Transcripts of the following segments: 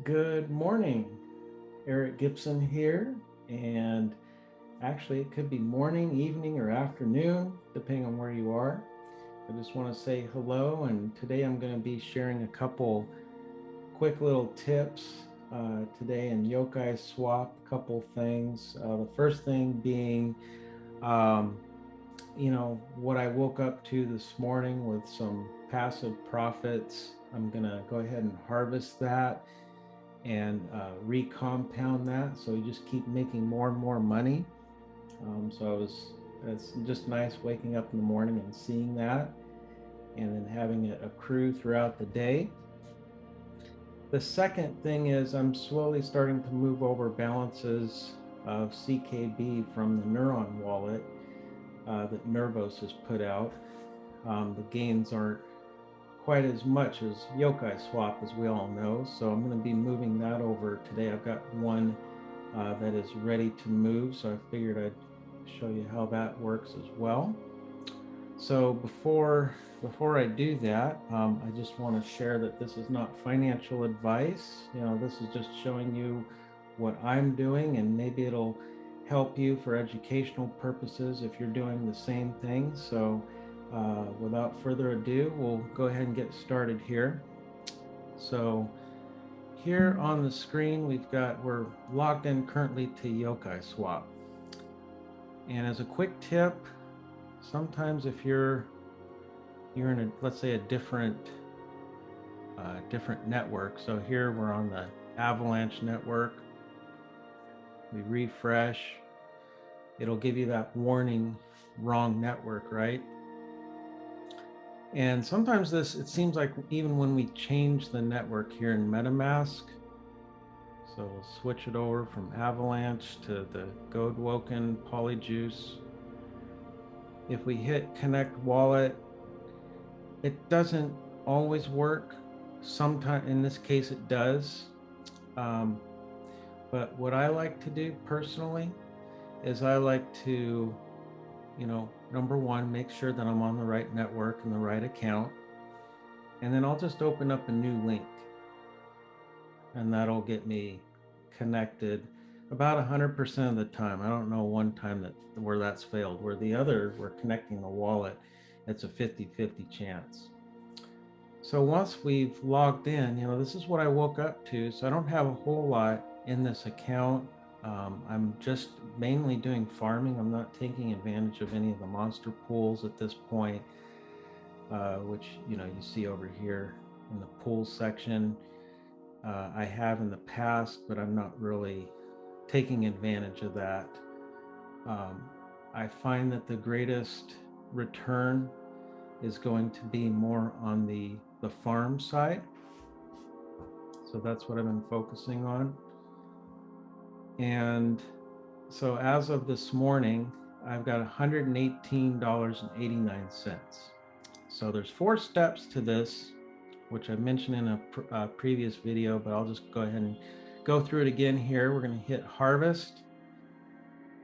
Good morning. Eric Gibson here, and actually it could be morning, evening, or afternoon, depending on where you are. I just want to say hello, and today I'm going to be sharing a couple quick little tips today in Yokai Swap, a couple things. The first thing being, what I woke up to this morning with some passive profits. I'm going to go ahead and harvest that and recompound that, so you just keep making more and more money. It's just nice waking up in the morning and seeing that, and then having it accrue throughout the day. The second thing is I'm slowly starting to move over balances of CKB from the Neuron wallet that Nervos has put out. The gains aren't quite as much as Yokai Swap, as we all know, so I'm going to be moving that over today. I've got one that is ready to move, so I figured I'd show you how that works as well. So before I do that, I just want to share that this is not financial advice. This is just showing you what I'm doing, and maybe it'll help you for educational purposes if you're doing the same thing. So without further ado, we'll go ahead and get started here. So here on the screen, we're logged in currently to Yokai Swap. And as a quick tip, sometimes if you're in a, let's say, a different network. So here we're on the Avalanche network. We refresh, it'll give you that warning, wrong network, right? And sometimes it seems like even when we change the network here in MetaMask, so we'll switch it over from Avalanche to the Godwoken Polyjuice. If we hit connect wallet, it doesn't always work. Sometimes, in this case, it does. But what I like to do personally is I like to, number one, make sure that I'm on the right network and the right account. And then I'll just open up a new link, and that'll get me connected about 100% of the time. I don't know one time where that's failed. Where the other, we're connecting the wallet, it's a 50-50 chance. So once we've logged in, this is what I woke up to. So I don't have a whole lot in this account. I'm just mainly doing farming. I'm not taking advantage of any of the monster pools at this point, which you see over here in the pool section. I have in the past, but I'm not really taking advantage of that. I find that the greatest return is going to be more on the farm side. So that's what I've been focusing on. And so as of this morning, I've got $118.89. So there's 4 steps to this, which I mentioned in a previous video, but I'll just go ahead and go through it again here. We're going to hit harvest,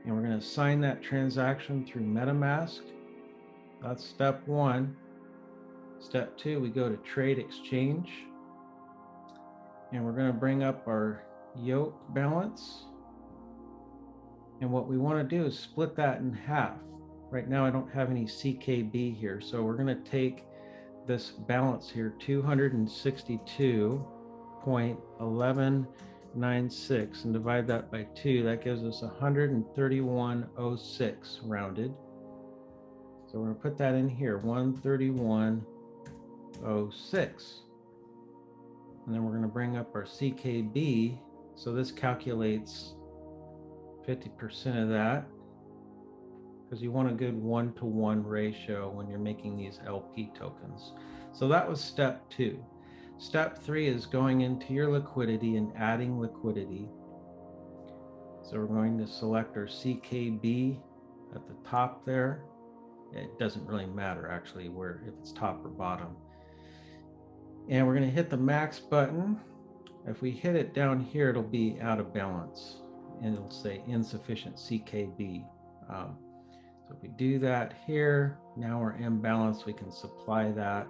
and we're going to sign that transaction through MetaMask. That's step 1. Step 2, we go to trade exchange, and we're going to bring up our yoke balance. And what we want to do is split that in half. Right now I don't have any CKB here, so we're going to take this balance here, 262.1196, and divide that by 2. That gives us 131.06 rounded. So we're going to put that in here, 131.06. And then we're going to bring up our CKB. So this calculates 50% of that, because you want a good 1-to-1 ratio when you're making these LP tokens. So that was step 2. Step 3 is going into your liquidity and adding liquidity. So we're going to select our CKB at the top there. It doesn't really matter actually if it's top or bottom. And we're going to hit the max button. If we hit it down here, it'll be out of balance, and it'll say insufficient CKB. So if we do that here, now we're in balance, we can supply that.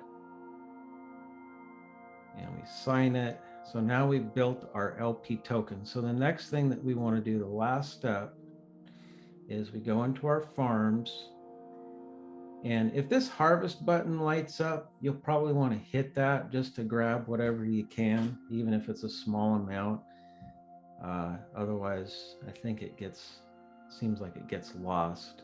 And we sign it, So now we've built our LP token. So the next thing that we want to do, the last step, is we go into our farms. And if this harvest button lights up, you'll probably want to hit that just to grab whatever you can, even if it's a small amount. Otherwise, I think seems like it gets lost.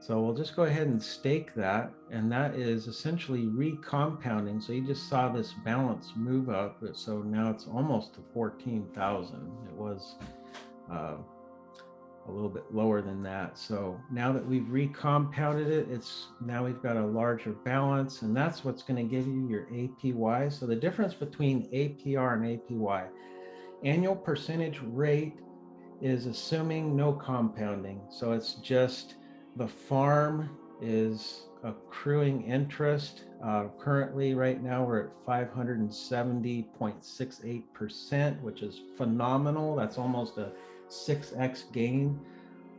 So we'll just go ahead and stake that, and that is essentially recompounding. So you just saw this balance move up, so now it's almost to 14,000. It was a little bit lower than that. So now that we've recompounded it, now we've got a larger balance, and that's what's going to give you your APY. So the difference between APR and APY, annual percentage rate, is assuming no compounding. So it's just the farm is accruing interest. Currently, right now, we're at 570.68%, which is phenomenal. That's almost a 6x gain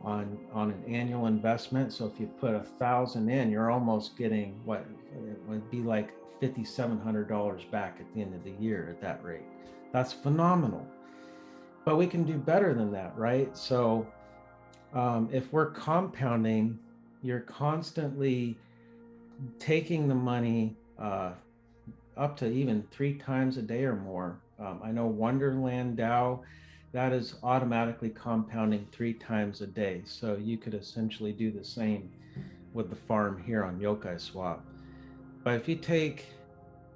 on an annual investment. So if you put 1,000 in, you're almost getting what it would be like $5,700 back at the end of the year at that rate. That's phenomenal. But we can do better than that, right? So if we're compounding, you're constantly taking the money up to even 3 times a day or more. I know Wonderland DAO, that is automatically compounding 3 times a day. So you could essentially do the same with the farm here on Yokai Swap. But if you take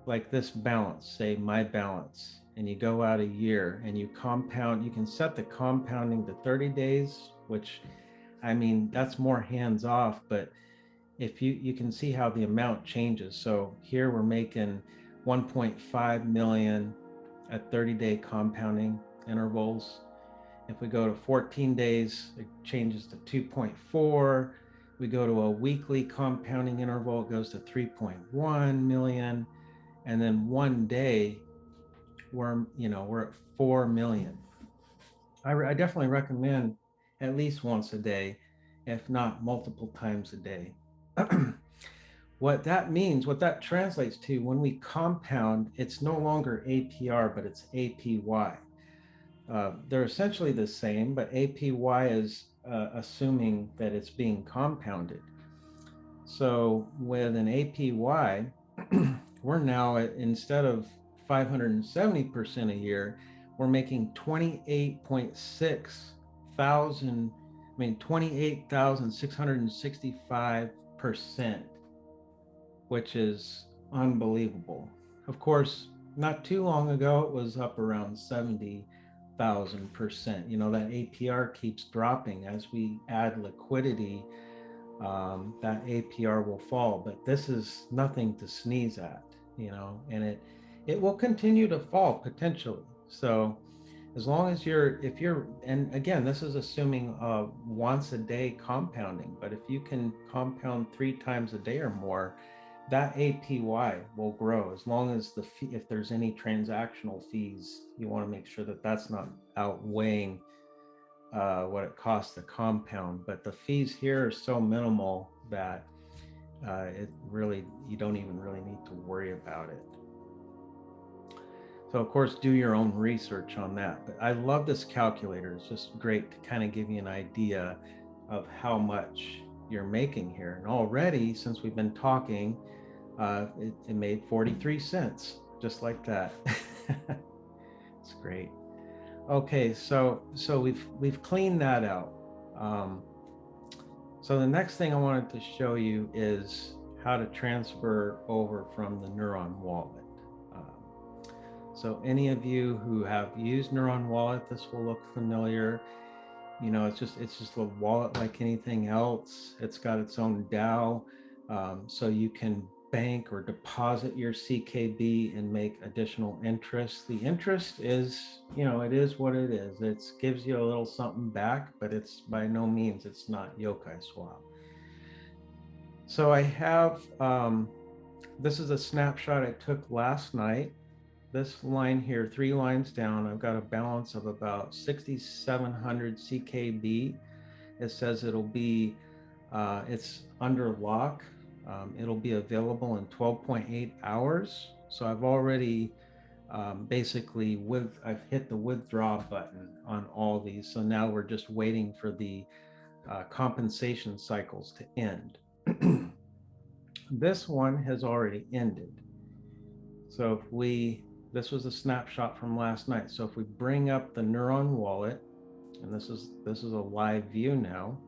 like this balance, say my balance, and you go out a year and you compound, you can set the compounding to 30 days, which, I mean, that's more hands off, but if you can see how the amount changes. So here we're making 1.5 million at 30-day compounding intervals. If we go to 14 days, it changes to 2.4. We go to a weekly compounding interval, it goes to 3.1 million. And then one day, we're at 4 million. I definitely recommend at least once a day, if not multiple times a day. What that means, what that translates to, when we compound, it's no longer APR, but it's APY. They're essentially the same, but APY is assuming that it's being compounded. So with an APY, we're now at, instead of 570% a year, we're making 28,665%, which is unbelievable. Of course, not too long ago, it was up around 70,000%. That APR keeps dropping as we add liquidity. That APR will fall, but this is nothing to sneeze at, and it will continue to fall potentially. So as long as and again, this is assuming once a day compounding, but if you can compound 3 times a day or more, that APY will grow. As long as if there's any transactional fees, you want to make sure that that's not outweighing what it costs to compound. But the fees here are so minimal that you don't even really need to worry about it. So of course, do your own research on that. But I love this calculator. It's just great to kind of give you an idea of how much you're making here. And already, since we've been talking, it made 43 cents, just like that. It's great. Okay, so we've cleaned that out. So the next thing I wanted to show you is how to transfer over from the Neuron wallet. So any of you who have used Neuron wallet, this will look familiar. It's just a wallet like anything else. It's got its own DAO, so you can bank or deposit your CKB and make additional interest. The interest is, it is what it is. It gives you a little something back, but it's by no means, it's not Yokai Swap. So I have, this is a snapshot I took last night. This line here, 3 lines down, I've got a balance of about 6,700 CKB. It says it'll be, it's under lock. It'll be available in 12.8 hours. So I've already basically I've hit the withdraw button on all these. So now we're just waiting for the compensation cycles to end. This one has already ended. So this was a snapshot from last night. So if we bring up the Neuron wallet, and this is a live view now.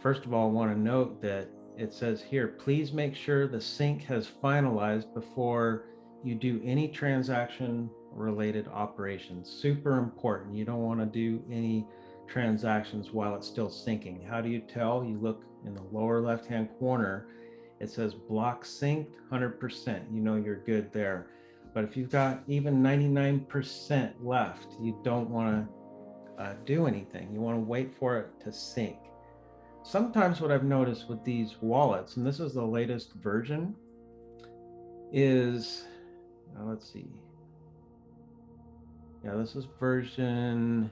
First of all, I want to note that it says here, please make sure the sync has finalized before you do any transaction related operations. Super important. You don't want to do any transactions while it's still syncing. How do you tell? You look in the lower left hand corner, it says block synced 100%. You know you're good there. But if you've got even 99% left, you don't want to do anything. You want to wait for it to sync. Sometimes what I've noticed with these wallets, and this is the latest version, is, let's see. Yeah, this is version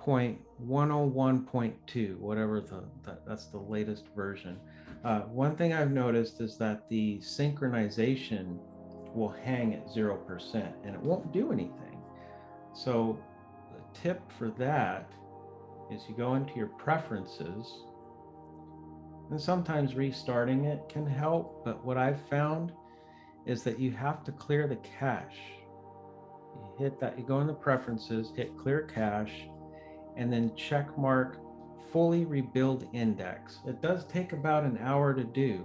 0.101.2, whatever that's the latest version. One thing I've noticed is that the synchronization will hang at 0% and it won't do anything. So the tip for that is you go into your preferences, and sometimes restarting it can help, but what I've found is that you have to clear the cache. You hit that, you go in the preferences, hit clear cache, and then check mark fully rebuild index. It does take about an hour to do.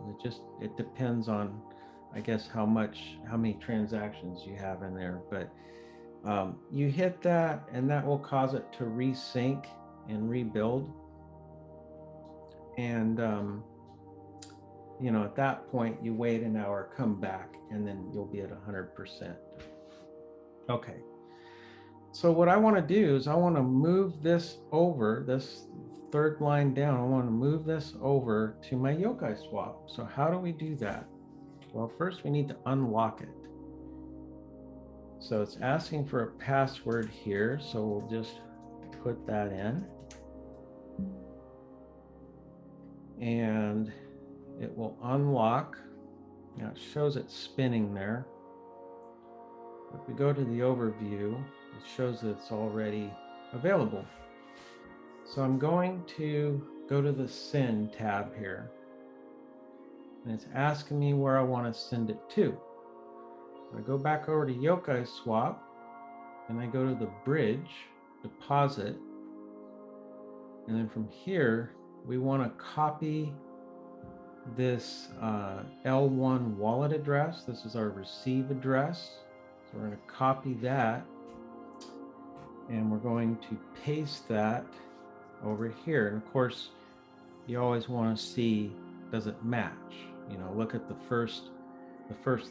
It depends on, I guess, how many transactions you have in there, but you hit that and that will cause it to resync and rebuild. And at that point you wait an hour, come back, and then you'll be at 100%. Okay, so what I want to do is I want to move this over, this third line down. I want to move this over to my Yokai Swap. So how do we do that? Well, first we need to unlock it. So it's asking for a password here, so we'll just put that in, and it will unlock. Now it shows it spinning there. If we go to the overview, it shows that it's already available. So I'm going to go to the send tab here, and it's asking me where I want to send it to. I go back over to Yokai Swap, and I go to the bridge deposit, and then from here we want to copy this L1 wallet address. This is our receive address. So we're going to copy that, and we're going to paste that over here. And of course, you always want to see, does it match? Look at the first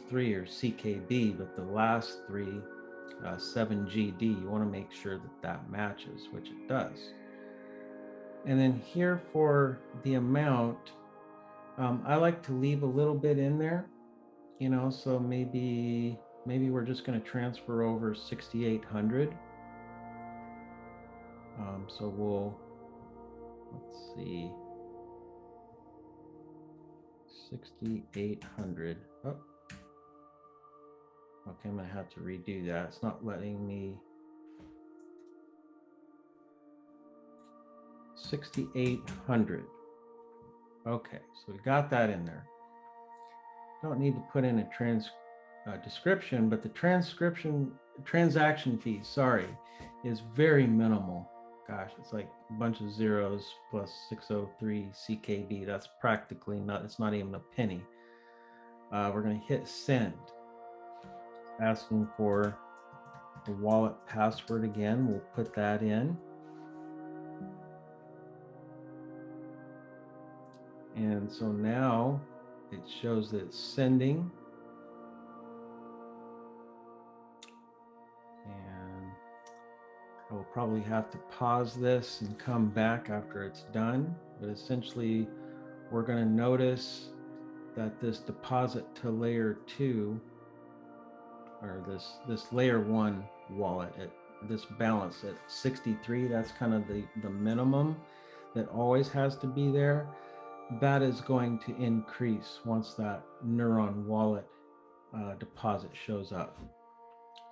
three are CKB, but the last three, 7GD, you want to make sure that matches, which it does. And then here for the amount, I like to leave a little bit in there, so maybe we're just going to transfer over 6,800. So let's see, 6,800. Oh, okay, I'm going to have to redo that. It's not letting me. 6,800. Okay, so we got that in there. Don't need to put in a description, but the transaction fee, is very minimal. Gosh, it's like a bunch of zeros plus 603 CKB. That's practically it's not even a penny. We're going to hit send. Asking for the wallet password again. We'll put that in. And so now it shows that it's sending. And I will probably have to pause this and come back after it's done. But essentially, we're going to notice that this deposit to layer 2, or this layer 1 wallet, this balance at 63, that's kind of the minimum that always has to be there. That is going to increase once that Neuron wallet deposit shows up.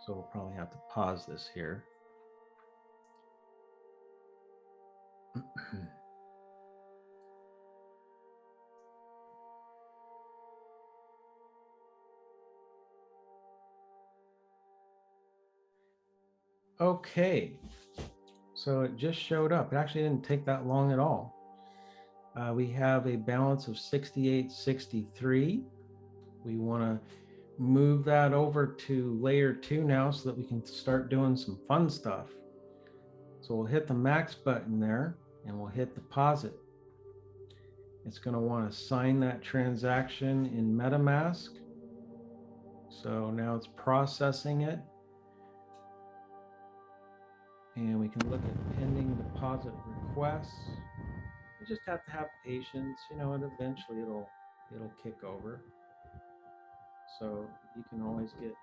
So we'll probably have to pause this here. Okay, so it just showed up. It actually didn't take that long at all. We have a balance of 68.63. We want to move that over to layer 2 now so that we can start doing some fun stuff. So we'll hit the max button there and we'll hit deposit. It's going to want to sign that transaction in MetaMask. So now it's processing it. And we can look at pending deposit requests. You just have to have patience, you know, and eventually it'll kick over. So you can always get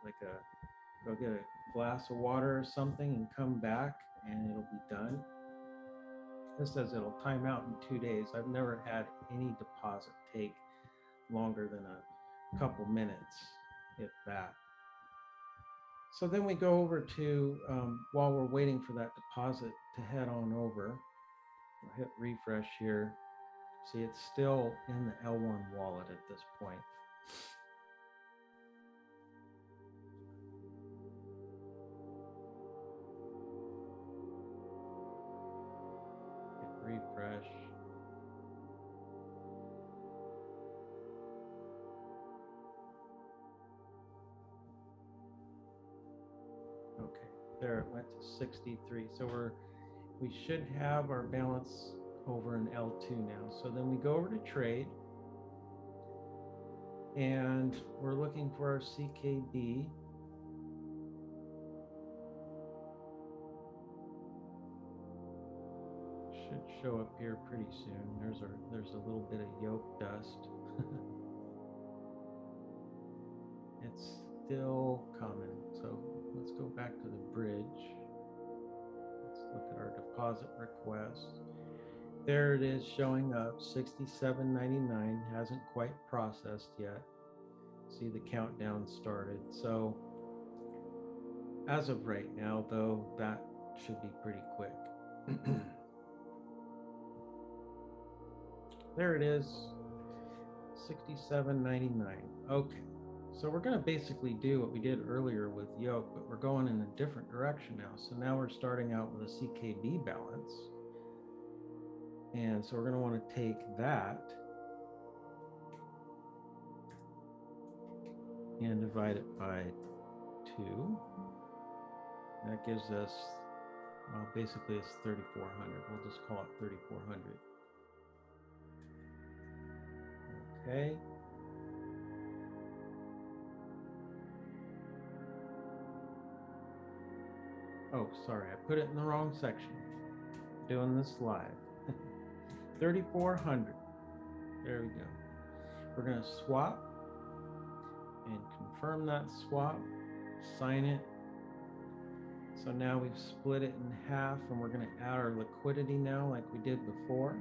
go get a glass of water or something and come back and it'll be done. This says it'll time out in 2 days. I've never had any deposit take longer than a couple minutes, if that. So then we go over to, while we're waiting for that deposit to head on over, I'll hit refresh here. See, it's still in the L1 wallet at this point. Hit refresh. Okay, there it went to 63. So we should have our balance over in L2 now. So then we go over to trade and we're looking for our CKB. Should show up here pretty soon. There's a little bit of yoke dust. It's still coming. So let's go back to the bridge. Let's look at our deposit request. There it is showing up, 67.99, hasn't quite processed yet. See the countdown started. So as of right now, though, that should be pretty quick. There it is, 67.99. Okay, so we're going to basically do what we did earlier with Yoke, but we're going in a different direction now. So now we're starting out with a CKB balance. And so we're going to want to take that and divide it by 2. That gives us, well, basically it's 3,400. We'll just call it 3,400. Okay. Oh, sorry, I put it in the wrong section. Doing this live. 3,400. There we go. We're going to swap and confirm that swap, sign it. So now we've split it in half and we're going to add our liquidity now like we did before.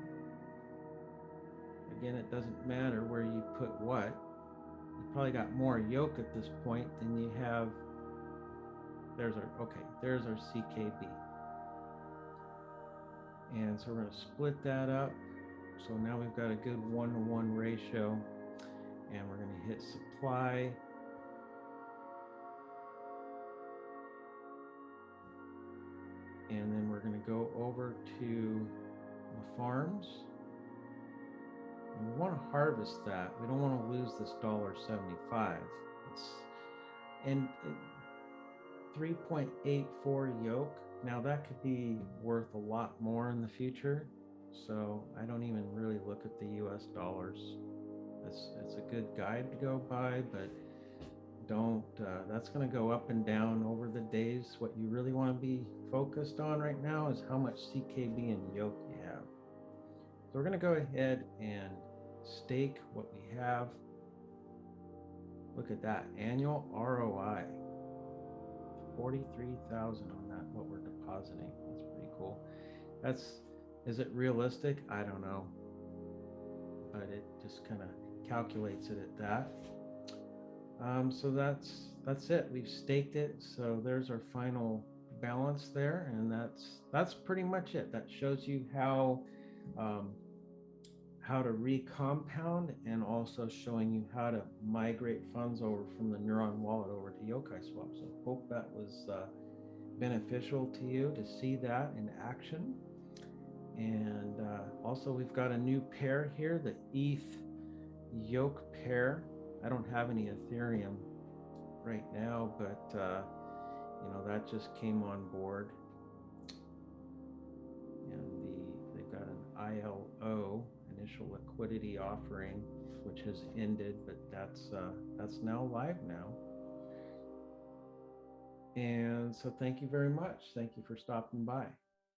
Again, it doesn't matter where you put what. You probably got more yoke at this point than you have. There's our CKB. And so we're going to split that up. So now we've got a good 1-to-1 ratio. And we're going to hit supply. And then we're going to go over to the farms. And we want to harvest that. We don't want to lose this $1.75. And 3.84 yoke. Now that could be worth a lot more in the future. So I don't even really look at the US dollars. It's a good guide to go by, but don't, that's going to go up and down over the days. What you really want to be focused on right now is how much CKB and yoke you have. So we're going to go ahead and stake what we have. Look at that annual ROI, 43,000 on that, what we're depositing. That's pretty cool. Is it realistic? I don't know, but it just kind of calculates it at that. So that's it. We've staked it. So there's our final balance there, and that's pretty much it. That shows you um, how to recompound, and also showing you how to migrate funds over from the Neuron wallet over to Yokai Swap. So hope that was beneficial to you to see that in action. And also we've got a new pair here, the ETH Yoke pair. I don't have any Ethereum right now, but that just came on board, and they've got an ILO, initial liquidity offering, which has ended, but that's now live now. And so thank you very much. Thank you for stopping by.